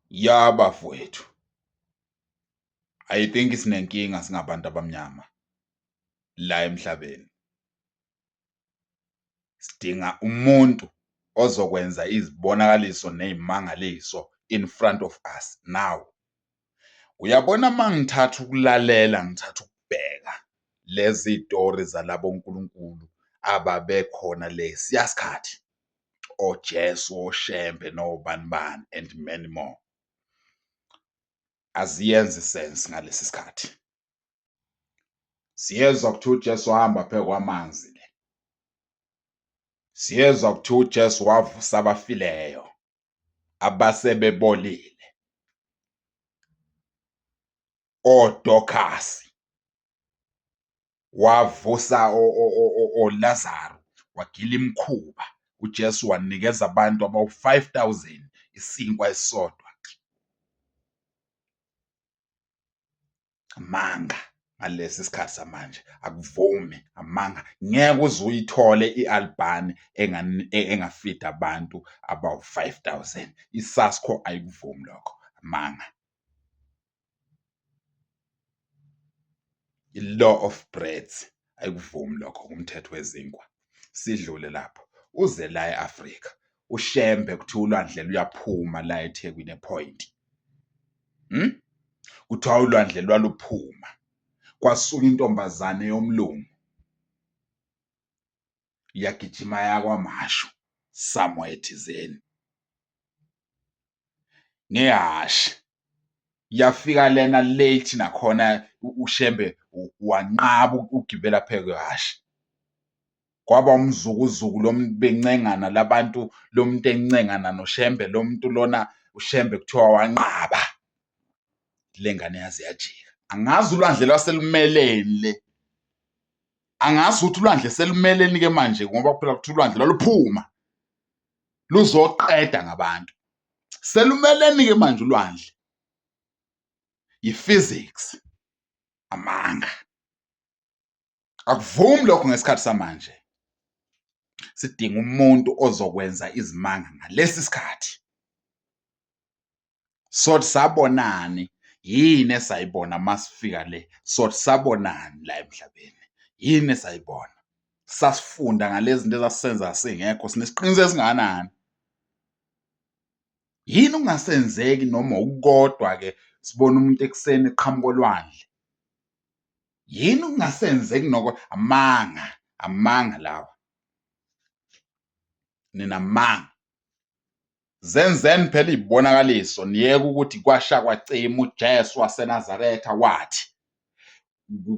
Ya bafowethu, I think sinenkinga singabantu abamnyama la emhlabeni. Sidinga umuntu ozokwenza izibonakaliso nezimangaliso in front of us now. Uyabona mangithatha ukulalela, ngithatha ukubheka lezi tori zalabo nkulunkulu ababekhona lesiya sikhathi, oJesu, oShembe, nobanibani and many more. Aziyenzi sense ngalesi sikhathi. Siyezwa kuthiwa uJesu wahamba phezu kwamanzi le. Siyezwa kuthiwa uJesu wavusa abafileyo, abasebebolile, oDokhasi, wavusa oLazaro, wagila imikhuba. uJesu wanikeza abantu abawu-5,000 isinkwa esisodwa. Amanga ngalesi sikhathi samanje, akuvumi amanga. Ngeke uze uyithole i-Albani engafida abantu abawu-5,000. I-SASCO ayikuvumi lokho, amanga. I-law of breads ayikuvumi lokho kumthetho wezinkwa. Sidlule lapho uze la e-Afrika, uShembe kuthiwa ulwandle luyaphuma la eThekwini ePoint. Kuthiwa ulwandle lwaluphuma, kwasuka intombazane yomlungu yagijima yakwaMashu somewhere thizeni ngehashi, yafika lena late nakhona uShembe wanqaba ukugibela phezu kwehashi. Kwaba umzukuzuku bencengana labantu, lo muntu encengana noShembe, lo muntu lona uShembe kuthiwa wanqaba. Le ngane yaze yajika. Angazi ulwandle lwaselumeleni le. Angazi ukuthi ulwandle selumeleni-ke manje, ngoba phela kuthiwa ulwandle lwaluphuma luzoqeda ngabantu. Selumeleni-ke manje ulwandle. I-physics, amanga. Akuvumi lokho ngesikhathi samanje. Sidinga umuntu ozokwenza izimanga ngalesi sikhathi. Sothi sabonani, yini esayibona masifika le? Sothi sabonani la emhlabeni? Yini esayibona? Sasifunda ngalezi zinto ezasisenza singekho, sinesiqiniseko esingakanani? Yini okungasenzeki noma ukukodwa-ke sibona umuntu ekuseni eqhamuka olwandle? Yini okungasenzeki noko? Amanga lawa. Nina amanga. Zenzeni phela izibonakaliso, niyeke ukuthi kwasha kwacima uJesu waseNazaretha wathi.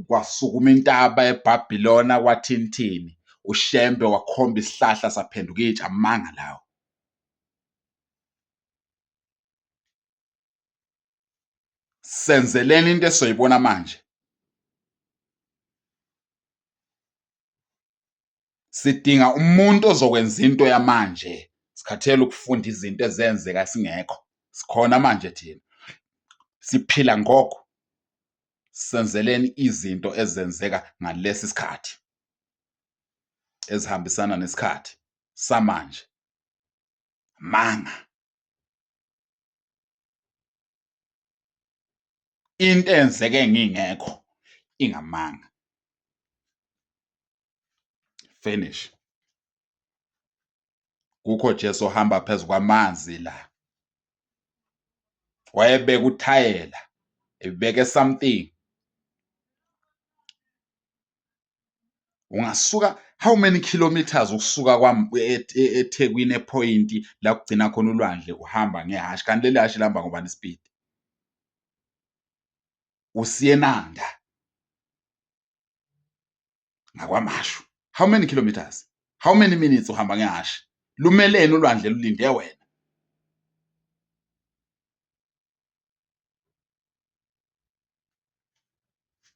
Kwasukuma intaba eBhabhilona kwathini, uShembe wakhomba isihlahla saphenduka itshe. Amanga lawo. Senzeleni into esizoyibona manje. Sidinga umuntu ozokwenza into yamanje. Sikhathele ukufunda izinto ezenzeka singekho. Sikhona manje thina. Siphila ngokho. Senzeleni izinto ezenzeka ngalesi sikhathi, ezihambisana nesikhathi samanje. Amanga. Into eyenzeke ngingekho ingamanga. Finish. Kukho Jesu ohamba phezu kwamanzi la. Wayebeka uthayela, ebeke something. Ungasuka how many kilometers ukusuka eThekwini ePoint la kugcina khona ulwandle uhamba ngehashi, kanti leli hashi lihamba ngobani speed? USiyenanda ngakwaMashu. How many kilometers? How many minutes uhamba ngehashi? Lumeleni ulwandle lulinde wena?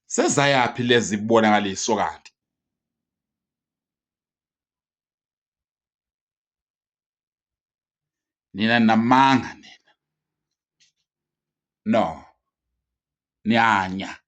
Sezayaphi lezi bonakaliso kanti? Nina namanga nina. No. Nyanya.